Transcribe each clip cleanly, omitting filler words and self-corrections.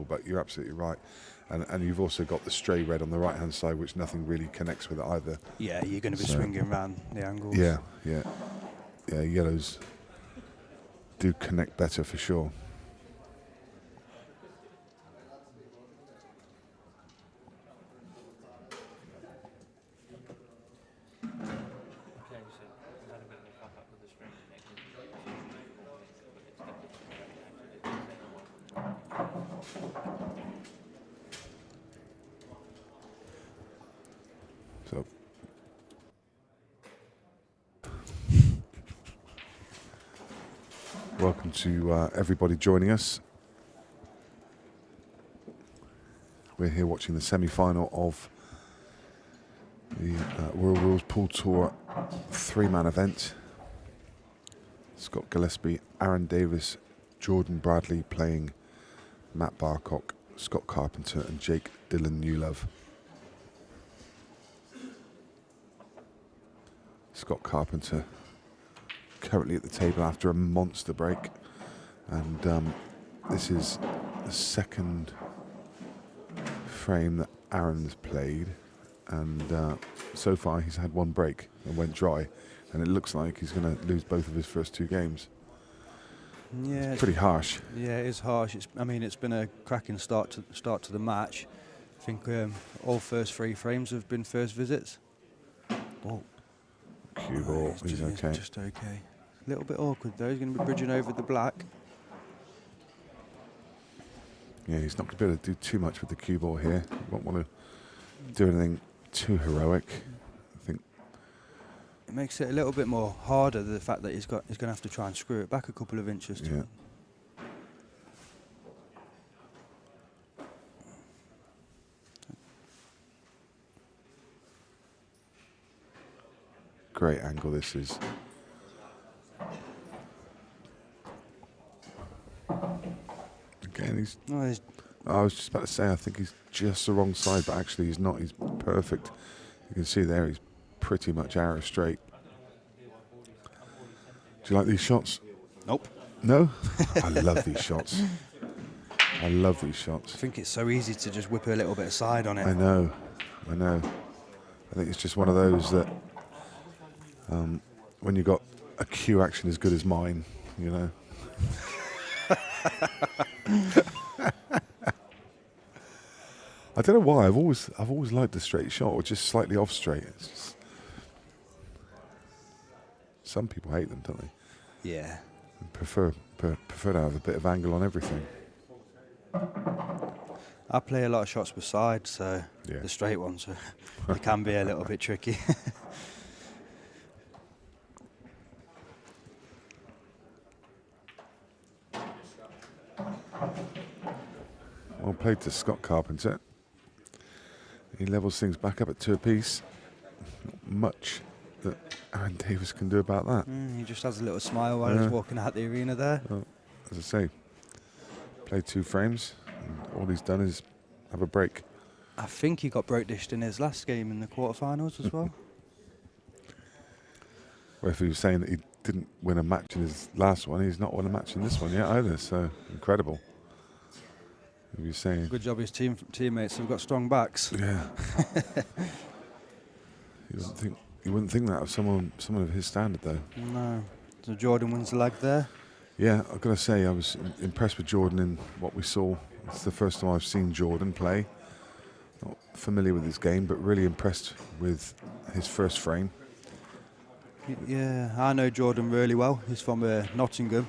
angle, but you're absolutely right. And you've also got the stray red on the right-hand side, which nothing really connects with it either. Yeah, you're going to be swinging around the angles. Yeah, yellows do connect better for sure. So welcome to everybody joining us. We're here watching the semi-final of the Royal Rules Pool Tour 3-man event. Scott Gillespie, Aaron Davies, Jordan Bradley playing Matt Barcock, Scott Carpenter and Jake Dylan Newlove. Scott Carpenter currently at the table after a monster break, and this is the second frame that Aaron's played, and so far he's had one break and went dry, and it looks like he's going to lose both of his first 2 games. Yeah, it's pretty harsh. Yeah, it is harsh. It's been a cracking start to the match. I think all first 3 frames have been first visits. Oh, cue ball. He's okay. Just okay. A little bit awkward though. He's going to be bridging over the black. Yeah, he's not going to be able to do too much with the cue ball here. He won't want to do anything too heroic. I think it makes it a little bit more harder, the fact that he's going to have to try and screw it back a couple of inches. Yeah. Great angle this is. Again, I was just about to say, I think he's just the wrong side, but actually he's not. He's perfect. You can see there, he's pretty much arrow straight. Do you like these shots? Nope. No? I love these shots. I love these shots. I think it's so easy to just whip a little bit of side on it. I know. I think it's just one of those that when you got a cue action as good as mine, you know. I don't know why. I've always liked the straight shot, or just slightly off straight. It's just, some people hate them, don't they? Yeah. Prefer to have a bit of angle on everything. I play a lot of shots with sides, so yeah. The straight ones they can be a little bit tricky. Well played to Scott Carpenter. He levels things back up at 2 apiece. Not much that Aaron Davies can do about that. He just has a little smile while he's walking out the arena there. Well, as I say, played 2 frames, and all he's done is have a break. I think he got broke dished in his last game in the quarterfinals as well. Well, if he was saying that he didn't win a match in his last one, he's not won a match in this one yet either, so incredible. If you're saying good job his teammates have got strong backs. Yeah. You wouldn't think that of someone of his standard though. No. So Jordan wins the leg there. Yeah, I've got to say I was impressed with Jordan in what we saw. It's the first time I've seen Jordan play. Not familiar with his game, but really impressed with his first frame. Yeah, I know Jordan really well. He's from Nottingham.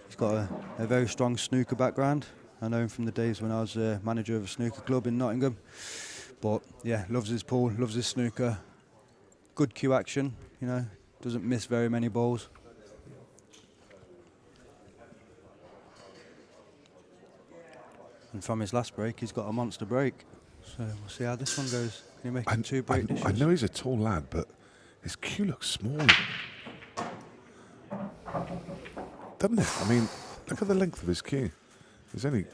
He's got a very strong snooker background. I know him from the days when I was manager of a snooker club in Nottingham. But yeah, loves his pool, loves his snooker. Good cue action, you know, doesn't miss very many balls. And from his last break, he's got a monster break. So we'll see how this one goes. Can he make 2 break dishes? I know he's a tall lad, but his cue looks small. Doesn't it? I mean, look at the length of his cue. He's only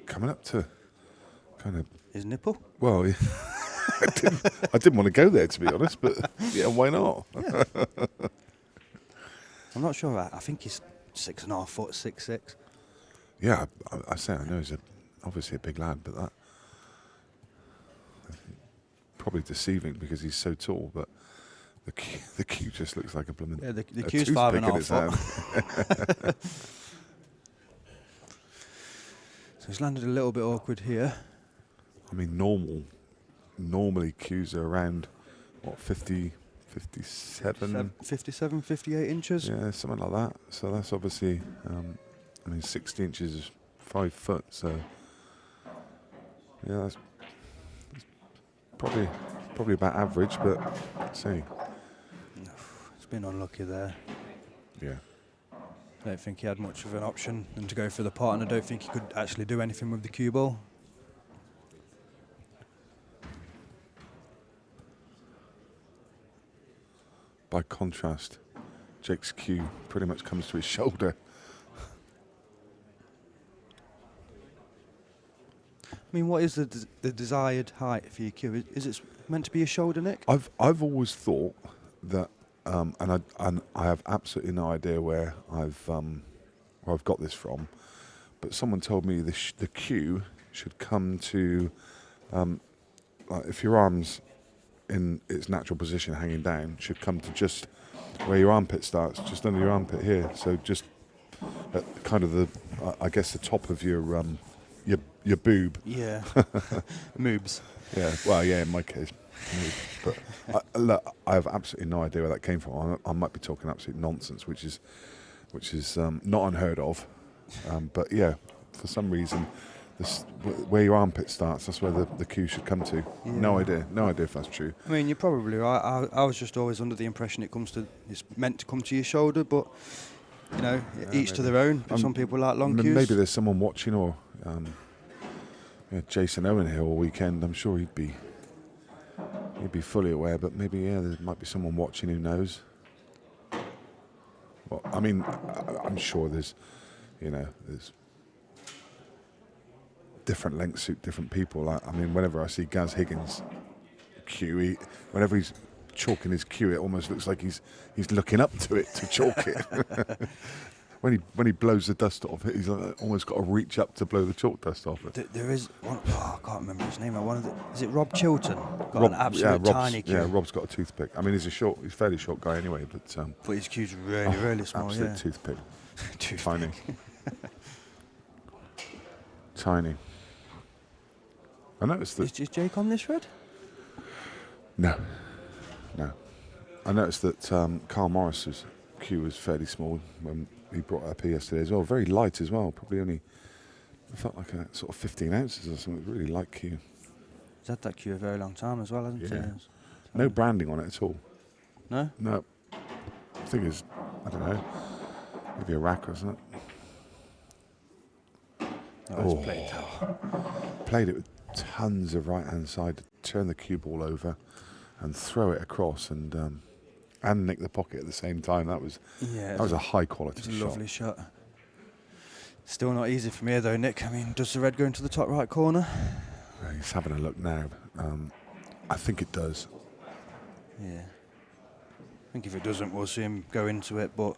coming up to kind of... His nipple? Well, yeah. I didn't want to go there, to be honest, but yeah, why not? Yeah. I'm not sure. I think he's 6.5 foot, 6'6". Yeah, I say I know he's obviously a big lad, but that probably deceiving because he's so tall. But the cue just looks like a blooming The a cue's toothpick 5.5 in his hand. foot. So he's landed a little bit awkward here. I mean, normally cues are around what 50, 57, 57, 58 inches. yeah, something like that. So that's obviously, I mean, 60 inches is 5 foot. So yeah, that's probably about average. But let's see. It's been unlucky there. Yeah. I don't think he had much of an option than to go for the pot, and I don't think he could actually do anything with the cue ball. By contrast, Jake's cue pretty much comes to his shoulder. I mean, what is the desired height for your cue? Is it meant to be a shoulder, Nick? I've always thought that, and I have absolutely no idea where I've got this from, but someone told me the cue should come to, like if your arms in its natural position hanging down, should come to just where your armpit starts, just under your armpit here. So just at kind of I guess the top of your boob. Yeah. Moobs. Yeah. Well, yeah, in my case. But look, I have absolutely no idea where that came from. I might be talking absolute nonsense, which is not unheard of. But yeah, for some reason, where your armpit starts, that's where the cue should come to. Yeah. No idea if that's true. I mean, you're probably right. I was just always under the impression it's meant to come to your shoulder, but you know, each to their own. Some people like long cues. Maybe there's someone watching, or Jason Owen here all weekend. I'm sure he'd be fully aware, but maybe there might be someone watching who knows. Well, I mean, I'm sure there's different lengths suit different people. I mean, whenever I see Gaz Higgins' cue, whenever he's chalking his cue, it almost looks like he's looking up to it to chalk it. When he blows the dust off it, he's almost got to reach up to blow the chalk dust off it. There is one, I can't remember his name. Is it Rob Chilton? Got an absolute tiny cue. Yeah, Rob's got a toothpick. I mean, he's a fairly short guy anyway, but his cue's really small. Absolute toothpick. Tiny. Tiny. I noticed that. Is Jake on this red? No. I noticed that Carl Morris's cue was fairly small when he brought it up here yesterday as well. Very light as well. Probably only, I felt like a sort of 15 ounces or something. Really light cue. He's had that cue a very long time as well, hasn't he? No branding on it at all. No? No. I think it's, I don't know, maybe a rack or something. Played it with tons of right-hand side, turn the cue ball over and throw it across and nick the pocket at the same time. That was a high quality shot. Lovely shot. Still not easy for me though, Nick. I mean, does the red go into the top right corner? He's having a look now. I think it does. Yeah. I think if it doesn't, we'll see him go into it, but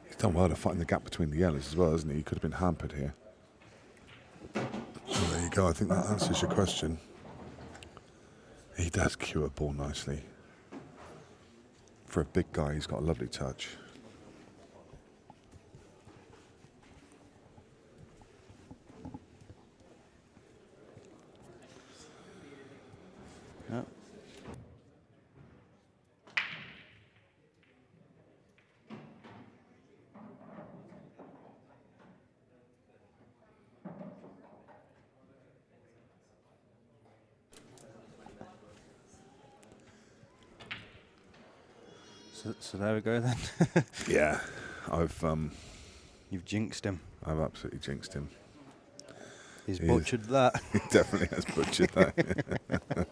he's done well to find the gap between the yellows as well, hasn't he? He could have been hampered here. So there you go. I think that answers your question. He does cue a ball nicely. For a big guy, he's got a lovely touch. Yep. So there we go then. Yeah, You've jinxed him. I've absolutely jinxed him. He's butchered that. He definitely has butchered that.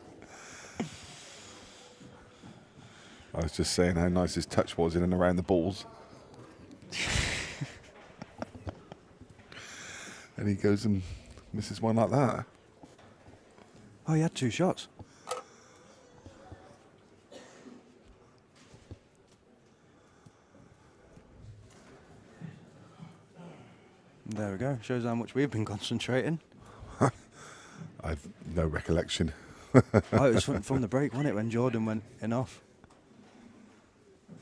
I was just saying how nice his touch was in and around the balls. And he goes and misses one like that. Oh, he had 2 shots. There we go. Shows how much we've been concentrating. I've no recollection. Oh, it was from the break, wasn't it, when Jordan went in off?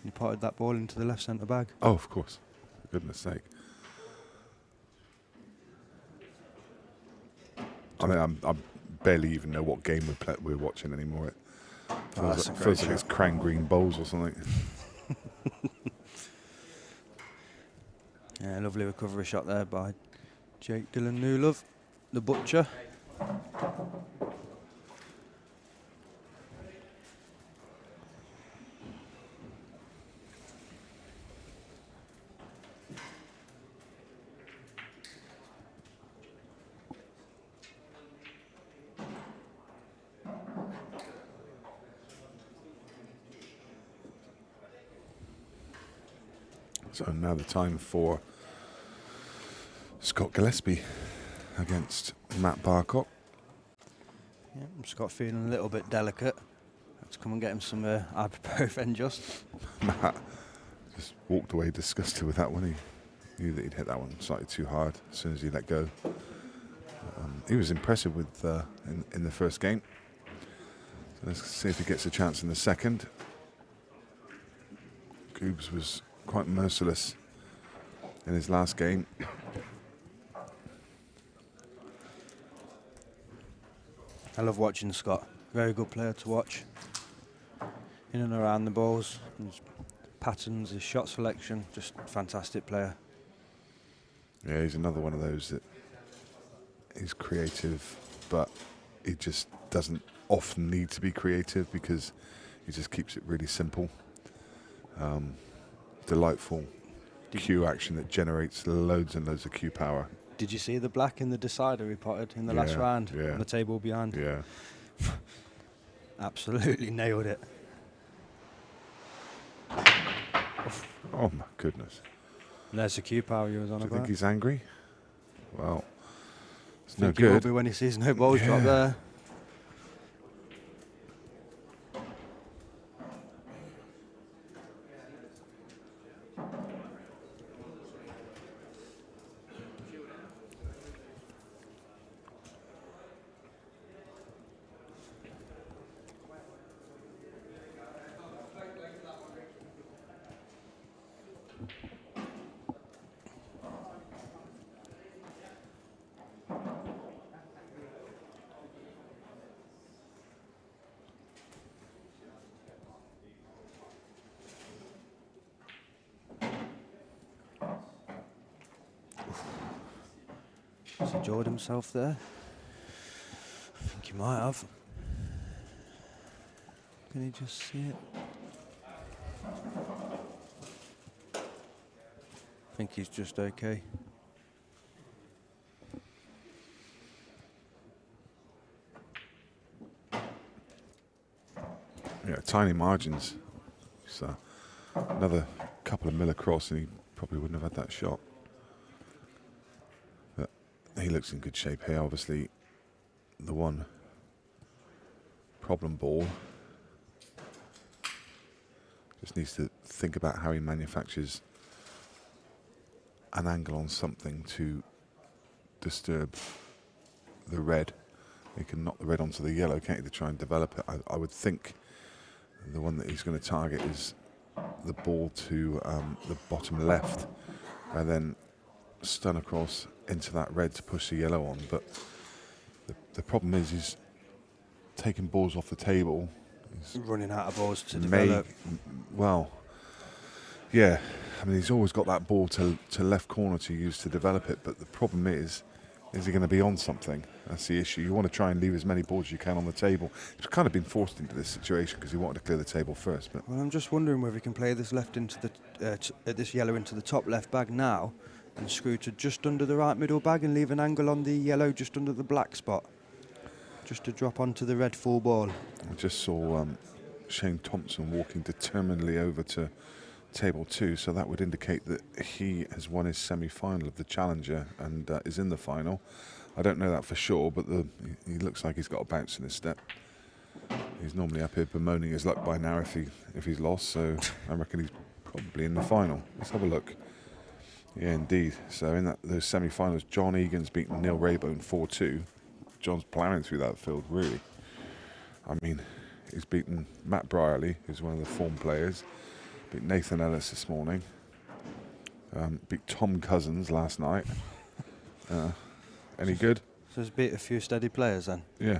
He potted that ball into the left centre bag. Oh, of course. For goodness sake. I mean, I barely even know what game we're watching anymore. It feels like it's Cran Green Bowls or something. Yeah, lovely recovery shot there by Jake Dillon Newlove, the butcher. So now the time for Scott Gillespie against Matt Barcock. Yeah, Scott feeling a little bit delicate. Let's come and get him some ibuprofen just. Matt just walked away disgusted with that one. He knew that he'd hit that one slightly too hard as soon as he let go. He was impressive with in the first game. So let's see if he gets a chance in the second. Goobs was quite merciless in his last game. I love watching Scott. Very good player to watch. In and around the balls, his patterns, his shot selection, just fantastic player. Yeah, he's another one of those that is creative, but he just doesn't often need to be creative because he just keeps it really simple. Delightful cue action that generates loads and loads of cue power. Did you see the black in the decider he potted in the last round on the table behind? Yeah. Absolutely nailed it. Oh my goodness. And there's the cue power you was on Do you about. think he's angry? Well, it's no Think he will good. be when he sees no balls drop there. Has he enjoyed himself there? I think he might have. Can he just see it? I think he's just okay. Yeah, tiny margins. So another couple of mil across and he probably wouldn't have had that shot. But he looks in good shape here. Obviously, the one problem ball just needs to think about how he manufactures an angle on something to disturb the red. He can knock the red onto the yellow, can't he, to try and develop it. I would think the one that he's going to target is the ball to the bottom left and then stun across into that red to push the yellow on. But the problem is he's taking balls off the table. He's running out of balls to develop. Well, yeah. I mean, he's always got that ball to left corner to use to develop it. But the problem is he going to be on something? That's the issue. You want to try and leave as many balls as you can on the table. He's kind of been forced into this situation because he wanted to clear the table first. But well, I'm just wondering whether he can play this left into the this yellow into the top left bag now, and screw to just under the right middle bag and leave an angle on the yellow just under the black spot, just to drop onto the red full ball. I just saw Shane Thompson walking determinedly over to table 2, so that would indicate that he has won his semi-final of the Challenger and is in the final. I don't know that for sure, but he looks like he's got a bounce in his step. He's normally up here bemoaning his luck by now if he's lost, so I reckon he's probably in the final. Let's have a look. Yeah, indeed. So in those semi-finals, John Egan's beaten Neil Raybone 4-2. John's ploughing through that field, really. I mean, he's beaten Matt Brierley, who's one of the form players. Beat Nathan Ellis this morning. Beat Tom Cousins last night. Any good? So he's beat a few steady players then. Yeah.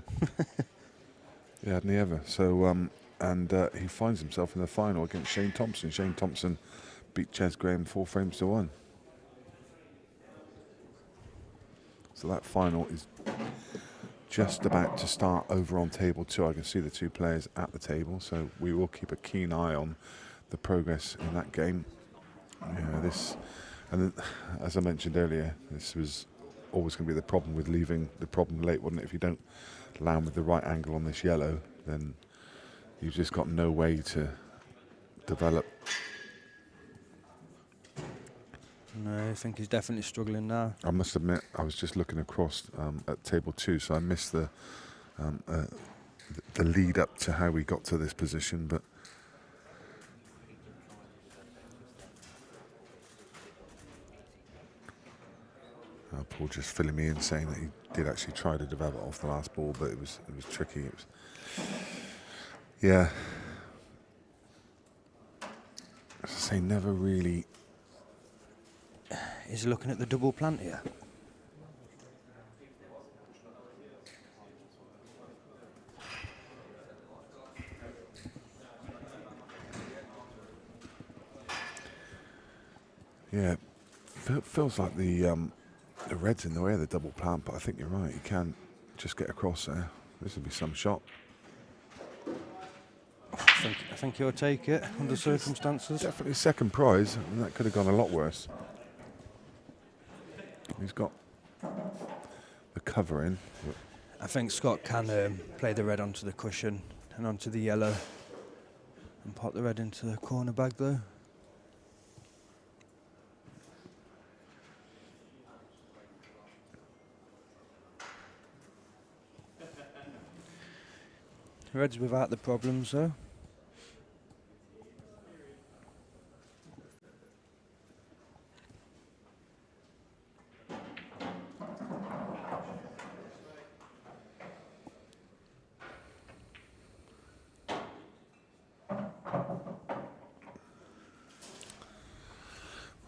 Yeah, hadn't he ever? So, he finds himself in the final against Shane Thompson. Shane Thompson beat Ches Graham 4-1. So that final is just about to start over on table 2. I can see the 2 players at the table, so we will keep a keen eye on the progress in that game. Yeah, and then, as I mentioned earlier, this was always going to be the problem with leaving the problem late, wasn't it? If you don't land with the right angle on this yellow, then you've just got no way to develop. No, I think he's definitely struggling now. I must admit, I was just looking across at table 2, so I missed the lead up to how we got to this position. But Paul just filling me in, saying that he did actually try to develop off the last ball, but it was tricky. It was, yeah. As I say, never really. Is he looking at the double plant here? Yeah, feels like the red's in the way of the double plant, but I think you're right. You can just get across there. This would be some shot. I think he'll take it under circumstances. Definitely second prize, and that could have gone a lot worse. He's got the cover in. I think Scott can play the red onto the cushion and onto the yellow and pop the red into the corner bag though. Red's without the problems though.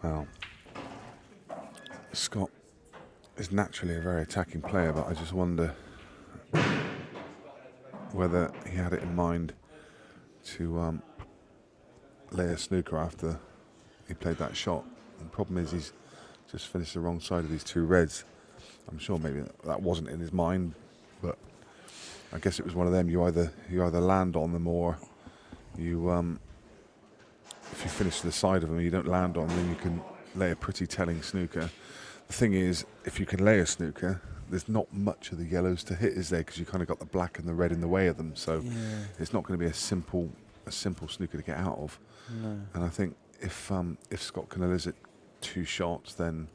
Well, Scott is naturally a very attacking player, but I just wonder whether he had it in mind to lay a snooker after he played that shot. The problem is he's just finished the wrong side of these 2 reds. I'm sure maybe that wasn't in his mind, but I guess it was one of them. You either land on them, or you if you finish to the side of them, you don't land on them, then you can lay a pretty telling snooker. The thing is, if you can lay a snooker, there's not much of the yellows to hit, is there? Because you kind of got the black and the red in the way of them, so it's not going to be a simple snooker to get out of. No. And I think if Scott can elicit 2 shots, then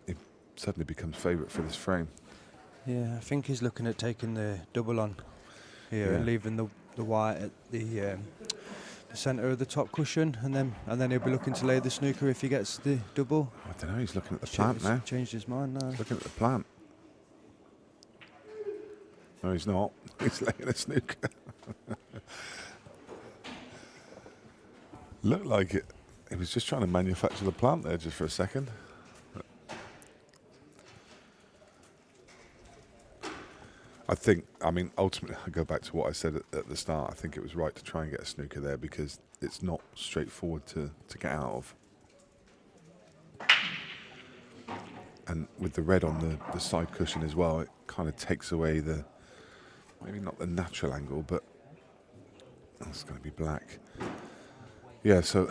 it suddenly becomes favourite for this frame. Yeah, I think he's looking at taking the double on here and leaving the white at the centre of the top cushion, and then he'll be looking to lay the snooker if he gets the double. I don't know, he's looking at the plant now. Changed his mind now. He's looking at the plant. No, he's not. He's laying a snooker. Looked like it. He was just trying to manufacture the plant there just for a second. I mean, ultimately, I go back to what I said at the start. I think it was right to try and get a snooker there because it's not straightforward to get out of. And with the red on the side cushion as well, it kind of takes away maybe not the natural angle, but it's going to be black. Yeah, so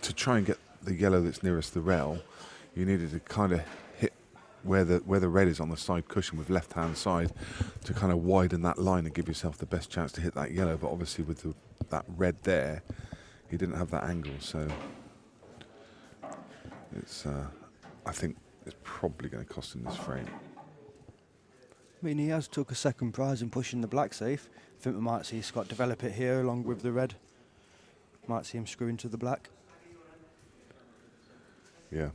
to try and get the yellow that's nearest the rail, you needed to kind of hit where the red is on the side cushion with left-hand side to kind of widen that line and give yourself the best chance to hit that yellow. But obviously with that red there, he didn't have that angle, so it's I think it's probably going to cost him this frame. I mean, he has took a second prize in pushing the black safe. I think we might see Scott develop it here along with the red. Might see him screw into the black. Yeah.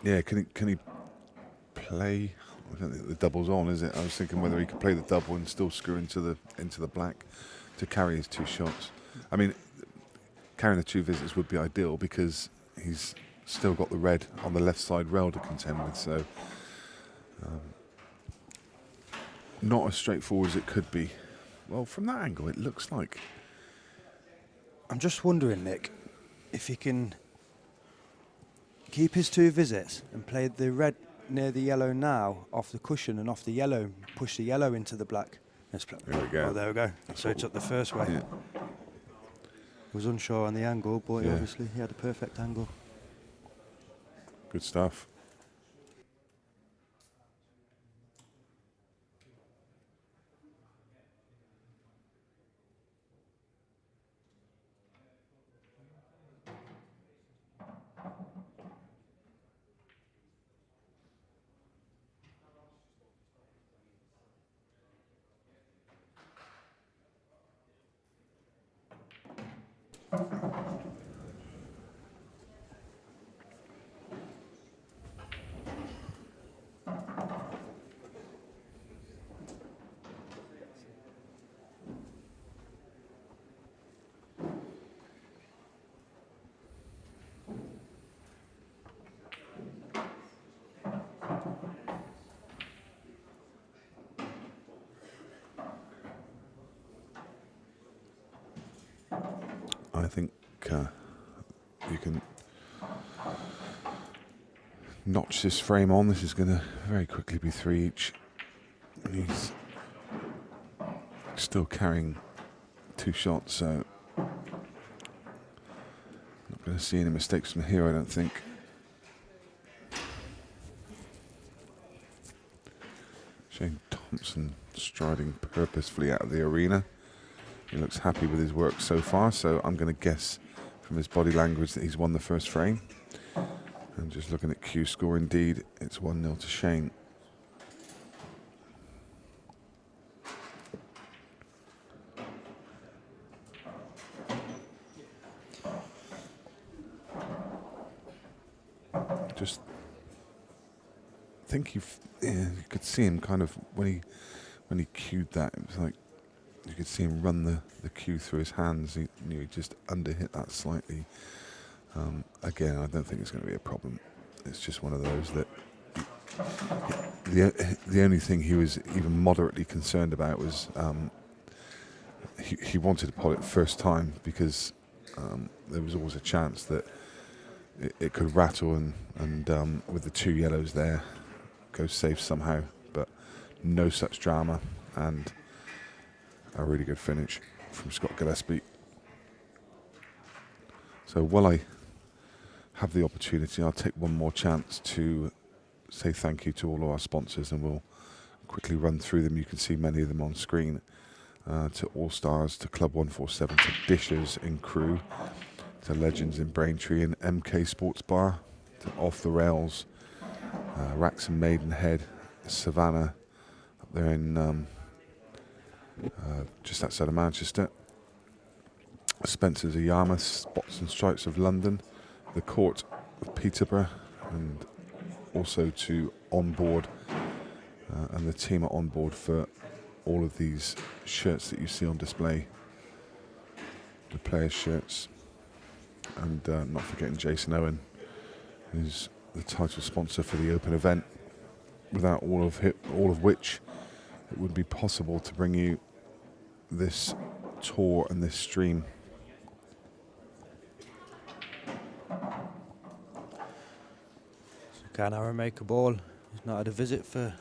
Yeah, can he play? I don't think the double's on, is it? I was thinking whether he could play the double and still screw into the black to carry his 2 shots. I mean, carrying the 2 visits would be ideal because he's still got the red on the left side rail to contend with, so not as straightforward as it could be. Well, from that angle, it looks like. I'm just wondering, Nick, if he can keep his 2 visits and play the red near the yellow now off the cushion and off the yellow, push the yellow into the black. Let's play. There we go. Oh, there we go. So he took the first way. Yeah. Was unsure on the angle, but Yeah. obviously he had a perfect angle. Good stuff. I think you can notch this frame on. This is going to very quickly be 3 each. He's still carrying 2 shots, so not going to see any mistakes from here, I don't think. Shane Thompson striding purposefully out of the arena. He looks happy with his work so far, so I'm going to guess from his body language that he's won the first frame. And just looking at Q score, indeed, it's 1-0 to Shane. Just think you could see him kind of when he cued that, it was like you could see him run the cue through his hands. He knew he just underhit that slightly. Again, I don't think it's going to be a problem. It's just one of those that the only thing he was even moderately concerned about was he wanted to pot it first time because there was always a chance that it could rattle and with the 2 yellows there go safe somehow, but no such drama and a really good finish from Scott Gillespie. So while I have the opportunity, I'll take one more chance to say thank you to all of our sponsors, and we'll quickly run through them. You can see many of them on screen. To All Stars, to Club 147, to Dishers in Crew, to Legends in Braintree and MK Sports Bar, to Off the Rails, Wraxham Maidenhead, Savannah up there in just outside of Manchester, Spencer's of Yarmouth, Spots and Stripes of London, the Court of Peterborough, and also to Onboard and the team at Onboard for all of these shirts that you see on display, the players' shirts, and not forgetting Jason Owen, who's the title sponsor for the open event, without all of which it would be possible to bring you this tour and this stream. So can Aaron make a ball? He's not had a visit for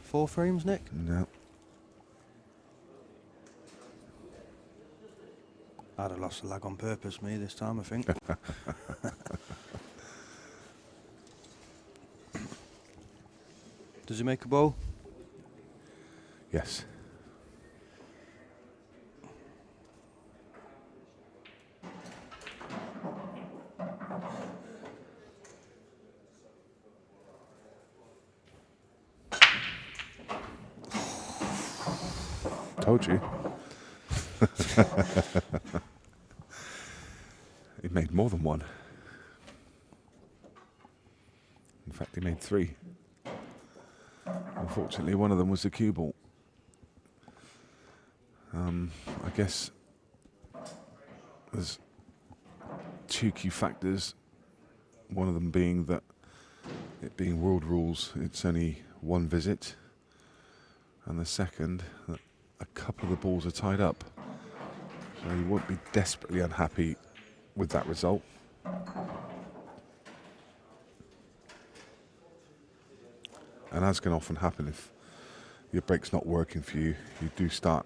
4 frames, Nick? No. I'd have lost the lag on purpose, me, this time, I think. Does he make a ball? Yes. Told you. made more than one. In fact, he made 3. Unfortunately, one of them was the cue ball. I guess there's 2 key factors. One of them being that it being world rules, it's only 1 visit. And the second, that a couple of the balls are tied up. So you won't be desperately unhappy with that result. And as can often happen if your break's not working for you, you do start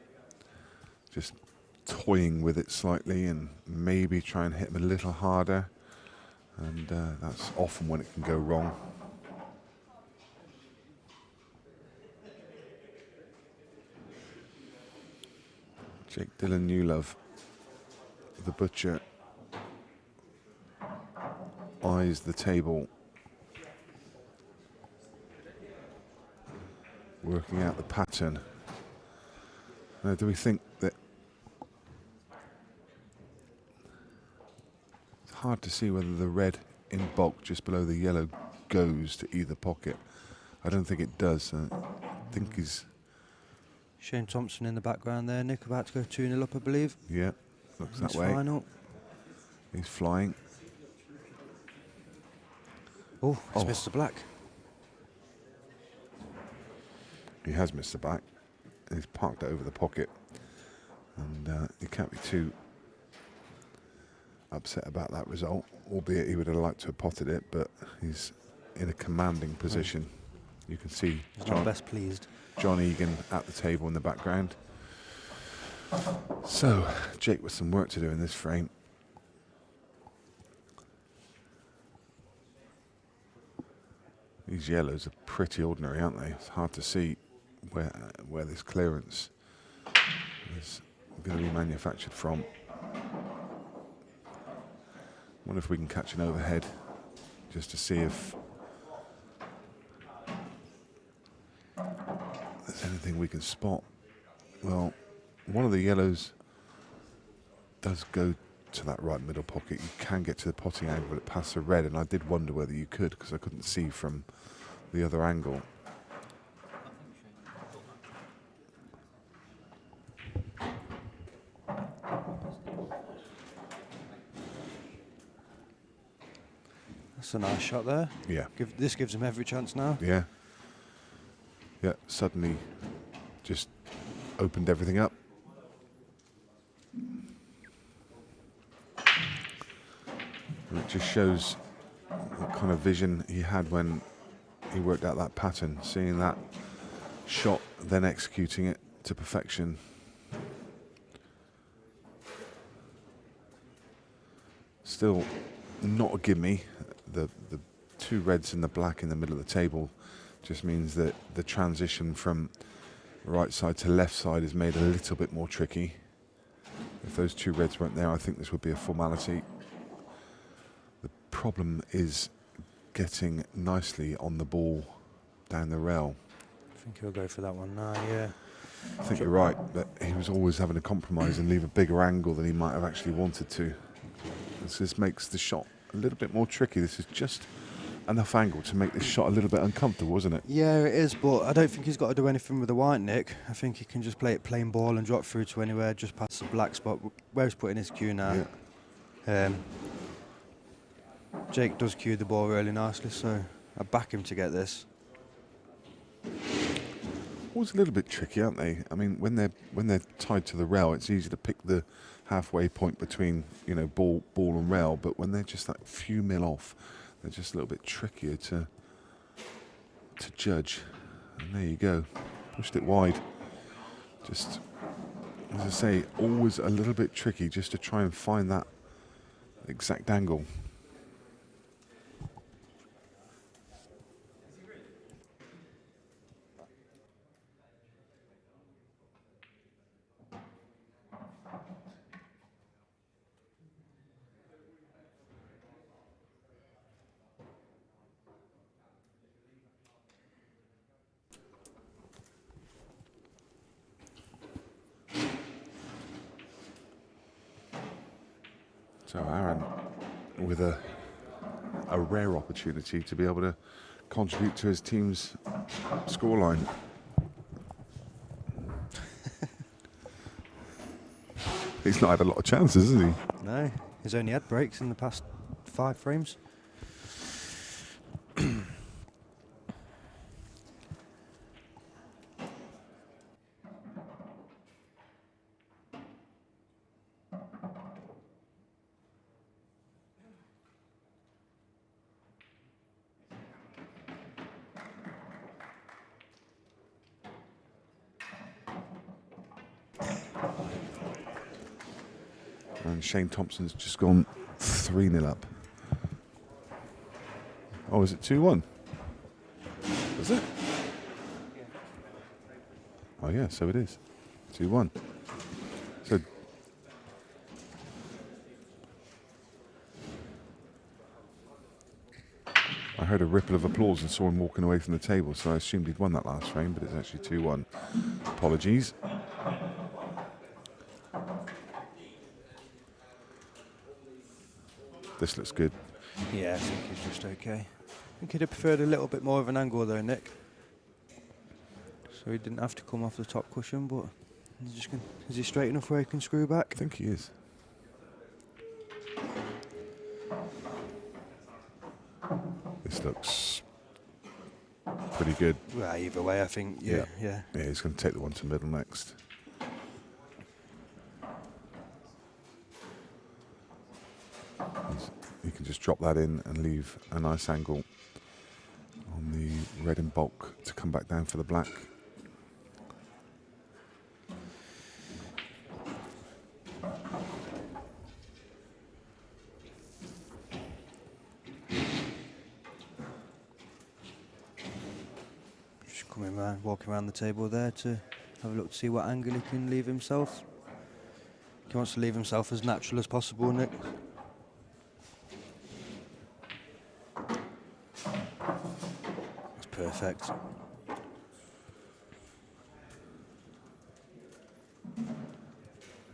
just toying with it slightly and maybe try and hit them a little harder. And that's often when it can go wrong. Jake Dylan Newlove, the butcher, eyes the table, working out the pattern. Now, do we think that it's hard to see whether the red in bulk just below the yellow goes to either pocket? I don't think it does. I think he's... Shane Thompson in the background there. Nick about to go 2-0 up, I believe. Yeah, looks that He's way. final. He's flying. Oh, it's Mr. Black. He has missed the back. He's parked it over the pocket. And he can't be too upset about that result, albeit he would have liked to have potted it, but he's in a commanding position. You can see He's not best pleased. John Egan at the table in the background. So, Jake with some work to do in this frame. These yellows are pretty ordinary, aren't they? It's hard to see where this clearance is going to be manufactured from. Wonder if we can catch an overhead just to see if there's anything we can spot. Well, one of the yellows does go to that right middle pocket. You can get to the potting angle, but it passed the red, and I did wonder whether you could, because I couldn't see from the other angle. That's a nice shot there. Yeah. This gives him every chance now. Yeah. Yeah, suddenly just opened everything up. And it just shows what kind of vision he had when he worked out that pattern, seeing that shot, then executing it to perfection. Still not a gimme. The 2 reds and the black in the middle of the table just means that the transition from right side to left side is made a little bit more tricky. If those 2 reds weren't there, I think this would be a formality. The problem is getting nicely on the ball down the rail. I think he'll go for that one now, yeah. I think you're right, but he was always having to compromise and leave a bigger angle than he might have actually wanted to. This makes the shot a little bit more tricky. This is just enough angle to make this shot a little bit uncomfortable, isn't it? Yeah, it is, but I don't think he's got to do anything with the white, Nick. I think he can just play it plain ball and drop through to anywhere, just past the black spot, where he's putting his cue now. Yeah. Jake does cue the ball really nicely, so I back him to get this. Always a little bit tricky, aren't they? I mean, when they're tied to the rail, it's easy to pick the halfway point between, you know, ball and rail, but when they're just that few mil off, they're just a little bit trickier to judge. And there you go, pushed it wide. Just, as I say, always a little bit tricky just to try and find that exact angle. So Aaron with a rare opportunity to be able to contribute to his team's scoreline. He's not had a lot of chances, has he? No, he's only had breaks in the past 5 frames. And Shane Thompson's just gone 3-0 up. Oh, is it 2-1? Is it? Oh yeah, so it is. 2-1. So I heard a ripple of applause and saw him walking away from the table, so I assumed he'd won that last frame, but it's actually 2-1. Apologies. This looks good. Yeah, I think he's just okay. I think he'd have preferred a little bit more of an angle though, Nick. So he didn't have to come off the top cushion, but he's just is he straight enough where he can screw back? I think he is. This looks pretty good. Well, either way, I think, yeah. Yeah, he's going to take the one to middle next. You can just drop that in and leave a nice angle on the red in bulk to come back down for the black. Just coming around, walking around the table there to have a look to see what angle he can leave himself. He wants to leave himself as natural as possible, Nick. Perfect.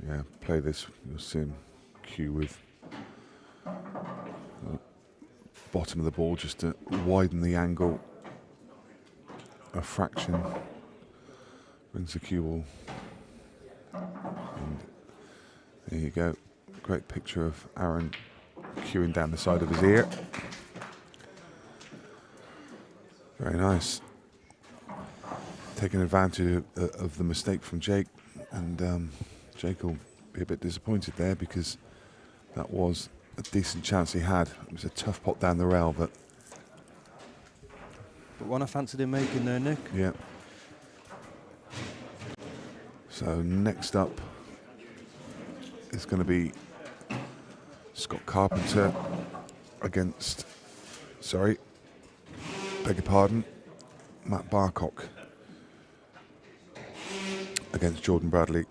Yeah, play this. You'll see him cue with bottom of the ball just to widen the angle a fraction. Brings the cue ball. And there you go. Great picture of Aaron cueing down the side of his ear. Very nice. Taking advantage of the mistake from Jake, and Jake will be a bit disappointed there because that was a decent chance he had. It was a tough pot down the rail, but one I fancied him making there, Nick. Yeah. So next up is going to be Scott Carpenter against, beg your pardon, Matt Barcock against Jordan Bradley.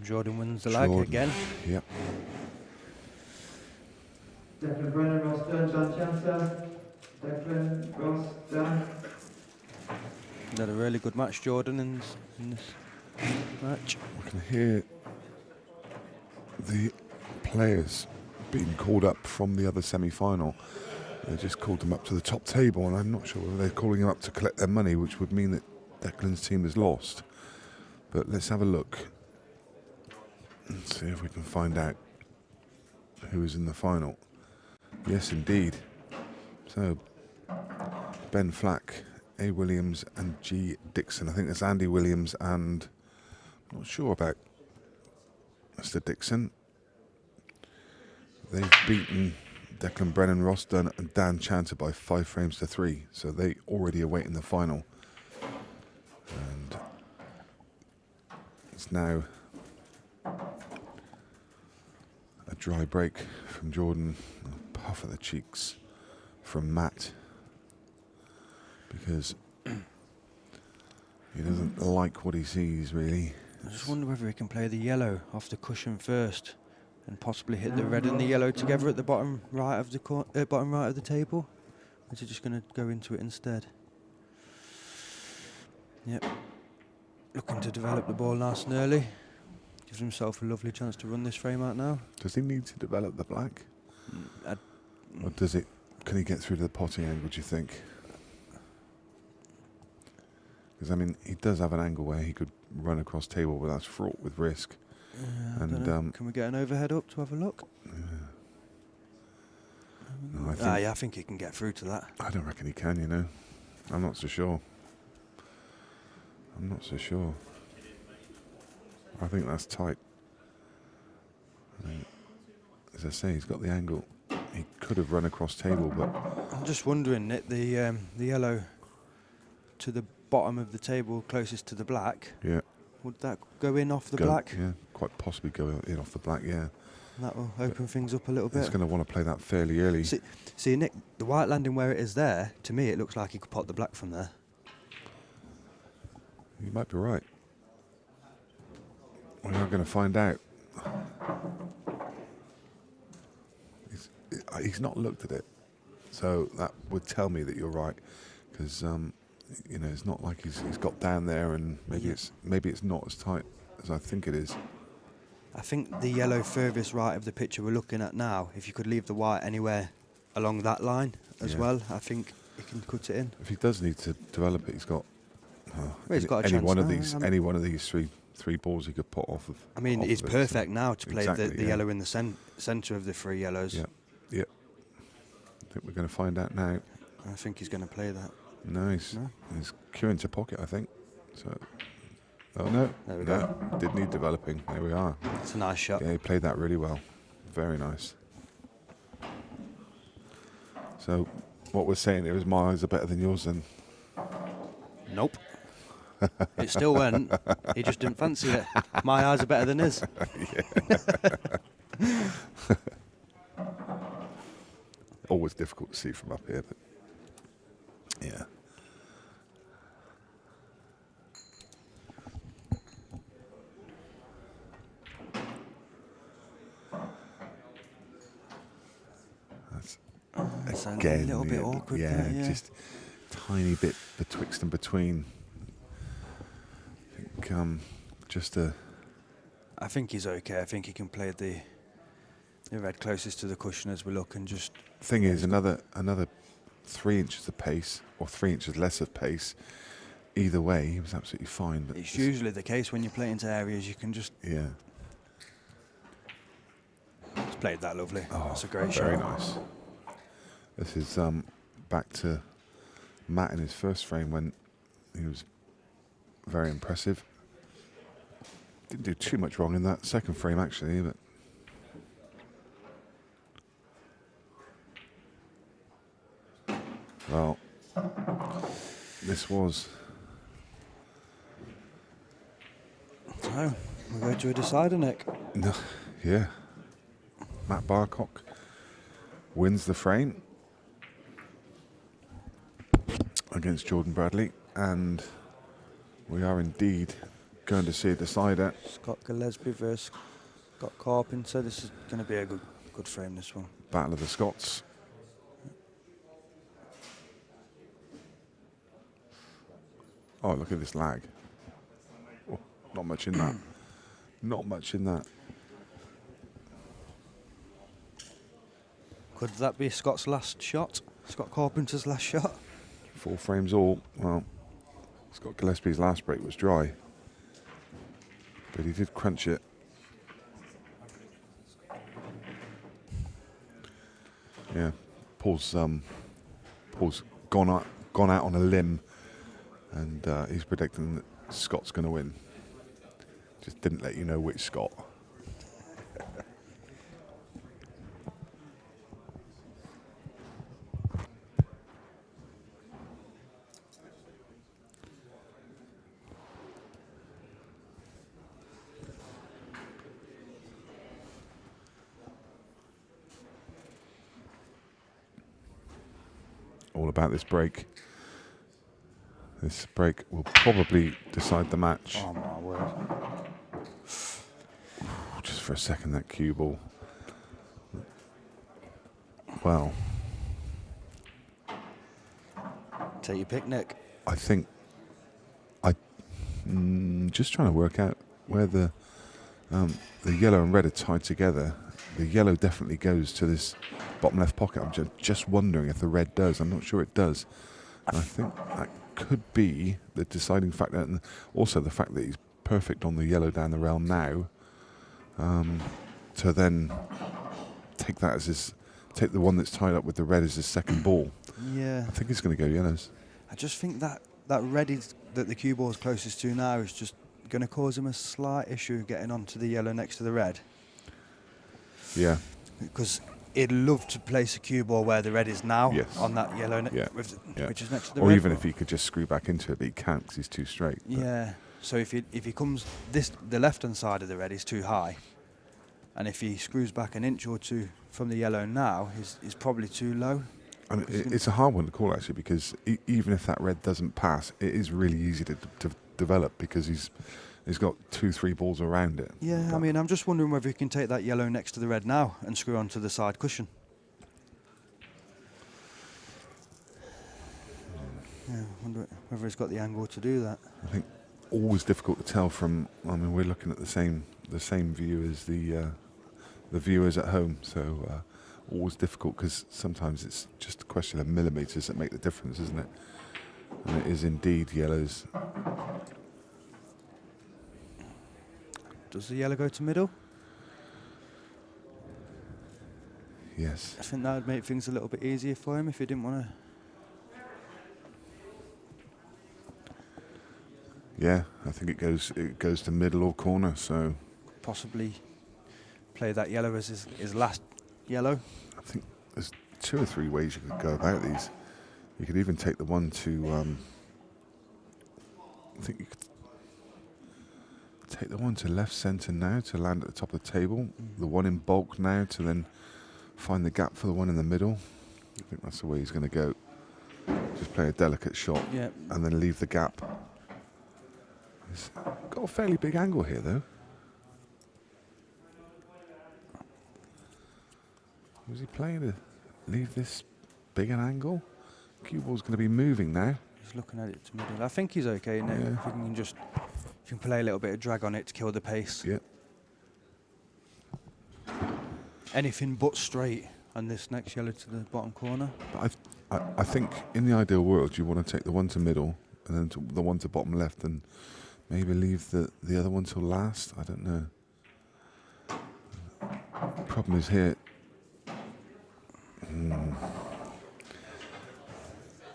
Jordan wins the leg again. Yep. Declan Brennan, Ross Dunn, Dan Chancer. Declan, Ross Dunn. He's had a really good match, Jordan, in this match. We can hear the players being called up from the other semi-final. They just called them up to the top table, and I'm not sure whether they're calling them up to collect their money, which would mean that Declan's team has lost. But let's have a look and see if we can find out who is in the final. Yes, indeed. So, Ben Flack, A. Williams and G. Dixon. I think it's Andy Williams and I'm not sure about Mr. Dixon. They've beaten Declan Brennan, Ross Dunn and Dan Chanter by 5 frames to 3. So they already await in the final. And it's now a dry break from Jordan, a puff at the cheeks from Matt, because he doesn't like what he sees, really. I just wonder whether he can play the yellow off the cushion first and possibly hit the red and the yellow together at the bottom right of the table. Or is he just going to go into it instead? Yep. looking to develop the ball nice and early. Gives himself a lovely chance to run this frame out now. Does he need to develop the black? I- Or does it? Can he get through to the potting angle, do you think? Because, I mean, he does have an angle where he could run across table, but that's fraught with risk. I And don't know. Can we get an overhead up to have a look? No, I Yeah, I think he can get through to that. I don't reckon he can, you know. I'm not so sure. I'm not so sure. I think that's tight. I mean, as I say, he's got the angle. He could have run across table, but I'm just wondering, Nick, the yellow to the bottom of the table closest to the black, yeah, would that go in off the black? Yeah, quite possibly go in off the black. Yeah, That will open things up a little he's bit. going to want to play that fairly early. See, Nick, the white landing where it is there, to me, it looks like he could pot the black from there. You might be right. We are going to find out. He's not looked at it, so that would tell me that you're right, because you know, it's not like he's got down there, and maybe it's not as tight as I think it is. I think the yellow furthest right of the picture we're looking at now, if you could leave the white anywhere along that line as well, I think he can cut it in. If he does need to develop it, he's got. He's got a any chance one of now, these, any one of these three balls he could put off of. I mean, off it's of it, perfect so. now to play Exactly, the yellow in the centre of the three yellows. Yeah, yeah. I think we're going to find out now. I think he's going to play that. Nice. No? He's queuing to pocket, I think. So. Oh no! There we go. Did need developing. There we are. It's a nice shot. Yeah, he played that really well. Very nice. So, what we're saying here is my eyes are better than yours, then. Nope. It still went. He just didn't fancy it. My eyes are better than his. Always difficult to see from up here, but yeah. It's Again, a little bit awkward. Yeah, just tiny bit betwixt and between. I think just a. I think he's okay. I think he can play the red closest to the cushion as we look, and just. Thing is, another 3 inches of pace, or 3 inches less of pace. Either way, he was absolutely fine. But it's usually the case when you play into areas you can just. Yeah. He's played that lovely. Oh, that's a great very shot. Nice. This is back to Matt in his first frame when he was very impressive. Didn't do too much wrong in that second frame actually, but well, this was. So we're going to a decider, Nick. No, yeah. Matt Barcock wins the frame against Jordan Bradley, and we are indeed going to see a decider. Scott Gillespie versus Scott Carpenter. This is going to be a good frame, this one. Battle of the Scots. Oh, look at this lag. Oh, not much in that. Not much in that. Could that be Scott's last shot? Scott Carpenter's last shot? 4 frames all. Well, Scott Gillespie's last break was dry, but he did crunch it. Yeah, Paul's gone out on a limb, and he's predicting that Scott's going to win. Just didn't let you know which Scott. All about this break. This break will probably decide the match. Oh my word. Just for a second, that cue ball. Well. Take your pick, Nick. I think Just trying to work out where the yellow and red are tied together. The yellow definitely goes to this bottom left pocket. I'm just wondering if the red does. I'm not sure it does. And I think that could be the deciding factor, and also the fact that he's perfect on the yellow down the rail now. To then take that as take the one that's tied up with the red as his second ball. Yeah. I think he's going to go yellows. I just think that red is that the cue ball is closest to now is just going to cause him a slight issue getting onto the yellow next to the red. Yeah. Because he'd love to place a cue ball where the red is now, Yes. on that yellow, Yeah. which is next to the Or red. even if he could just screw back into it, but he can't because he's too straight. But Yeah. So if he comes the left hand side of the red is too high, and if he screws back an inch or two from the yellow now, he's probably too low. I mean, it's a hard one to call actually, because even if that red doesn't pass, it is really easy to develop because he's got 2-3 balls around it. Yeah, But I mean, I'm just wondering whether he can take that yellow next to the red now and screw onto the side cushion. Yeah, I wonder whether he's got the angle to do that. I think always difficult to tell from. I mean, we're looking at the same view as the viewers at home, so always difficult because sometimes it's just a question of millimeters that make the difference, isn't it? And it is indeed yellows. Does the yellow go to middle? Yes. I think that would make things a little bit easier for him if he didn't want to. Yeah, I think it goes to middle or corner. So Possibly play that yellow as his last yellow. I think there's 2 or 3 ways you could go about these. You could even take the one to. I think you could take the one to left centre now to land at the top of the table. The one in bulk now to then find the gap for the one in the middle. I think that's the way he's going to go. Just play a delicate shot and then leave the gap. He's got a fairly big angle here though. Was he playing to leave this big an angle? Cue ball's going to be moving now. He's looking at it to middle. I think he's okay now. Yeah. If you can play a little bit of drag on it to kill the pace. Yeah. Anything but straight on this next yellow to the bottom corner. But I think in the ideal world you want to take the one to middle and then the one to bottom left and maybe leave the other one till last. I don't know. Problem is here.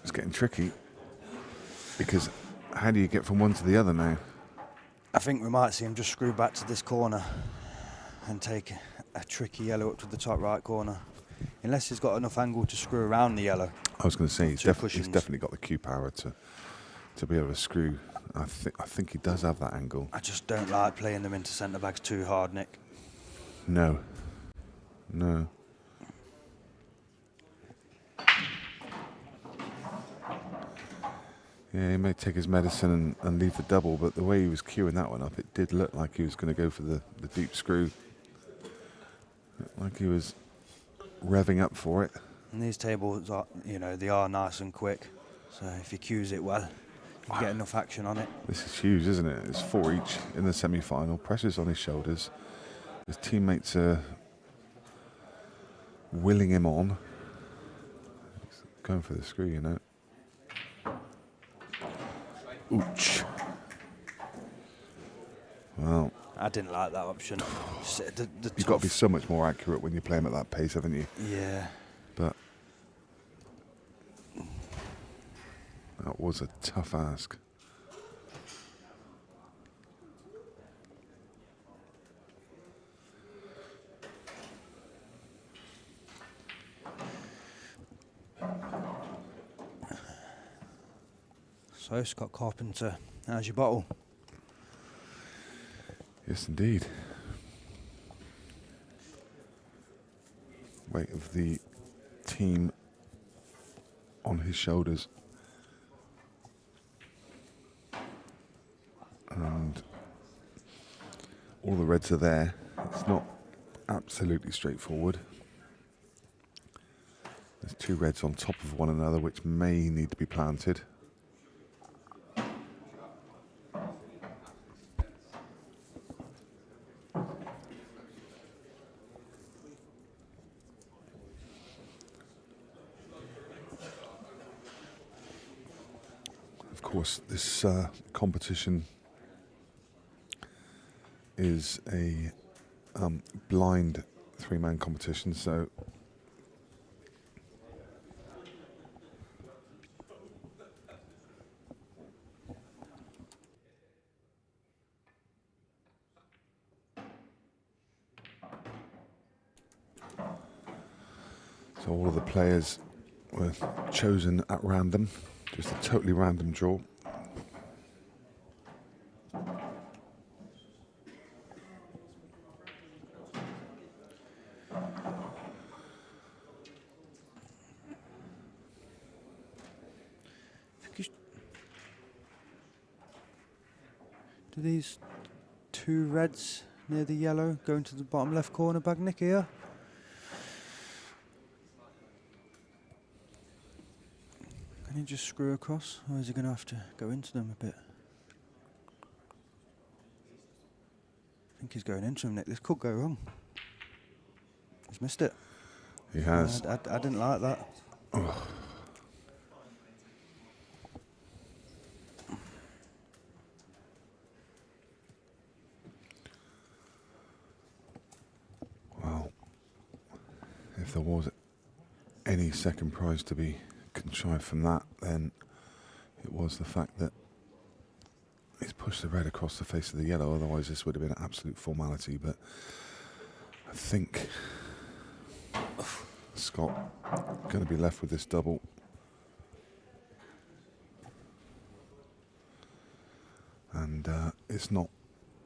It's getting tricky because how do you get from one to the other now? I think we might see him just screw back to this corner and take a tricky yellow up to the top right corner. Unless he's got enough angle to screw around the yellow. I was going to say he's Two definitely got the cue power to be able to screw. I think he does have that angle. I just don't like playing them into centre backs too hard, Nick. No. Yeah, he may take his medicine and leave the double, but the way he was queuing that one up, it did look like he was going to go for the deep screw. Looked like he was revving up for it. And these tables are, they are nice and quick. So if you cues it well, you can get enough action on it. This is huge, isn't it? It's 4 each in the semi-final. Pressure's on his shoulders. His teammates are willing him on. He's going for the screw, Ouch. Well, I didn't like that option. You've got to be so much more accurate when you play him at that pace, haven't you? Yeah. But that was a tough ask. So Scott Carpenter, how's your bottle? Yes, indeed. Weight of the team on his shoulders. And all the reds are there. It's not absolutely straightforward. There's 2 reds on top of one another which may need to be planted. Of course, this competition is a blind 3-man competition, so all of the players were chosen at random, just a totally random draw. Do these 2 reds near the yellow go into the bottom left corner bag, Nick, here? Can you just screw across, or is he going to have to go into them a bit? I think he's going into them, Nick. This could go wrong. He's missed it. He has. I didn't like that. Oh. Well, if there was any second prize to be contrived from that, then it was the fact that he's pushed the red across the face of the yellow. Otherwise this would have been an absolute formality, but I think Scott going to be left with this double. And it's not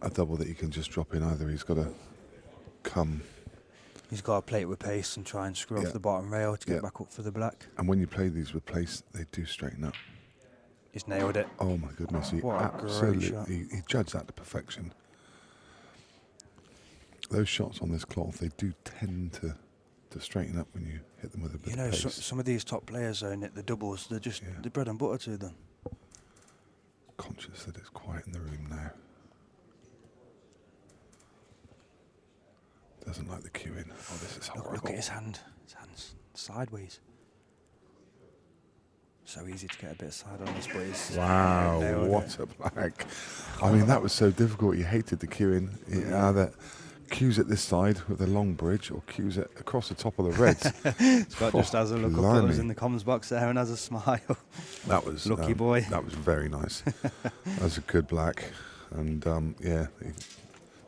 a double that he can just drop in either. He's got to come. He's got to play it with pace and try and screw off the bottom rail to get back up for the black. And when you play these with pace, they do straighten up. He's nailed it. Oh my goodness, he absolutely, he judged that to perfection. Those shots on this cloth, they do tend to straighten up when you hit them with a bit of pace. Some of these top players, though, Nick, the doubles, they're just the bread and butter to them. Conscious that it's quiet in the room now. Doesn't like the cue in. Oh, this is horrible. Look at his hand. His hand's sideways. So easy to get a bit of side on this, but he's... Wow, what a black. I mean, that was so difficult. You hated the cue in. Either cues it this side with a long bridge or cues it across the top of the reds. Scott just has a look up at us in the comms box there and has a smile. That was... Lucky boy. That was very nice. That was a good black. And, yeah, he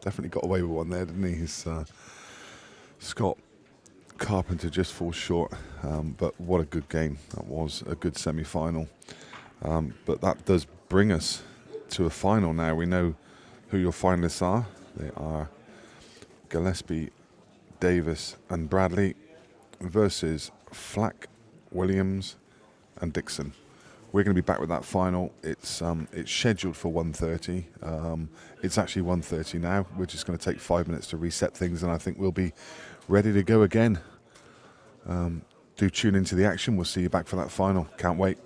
definitely got away with one there, didn't he? His, Scott Carpenter just falls short, but what a good game. That was a good semi-final. But that does bring us to a final now. We know who your finalists are. They are Gillespie, Davies and Bradley versus Flack, Williams and Dixon. We're going to be back with that final. It's scheduled for 1:30. It's actually 1:30 now. We're just going to take 5 minutes to reset things, and I think we'll be ready to go again. Do tune into the action. We'll see you back for that final. Can't wait.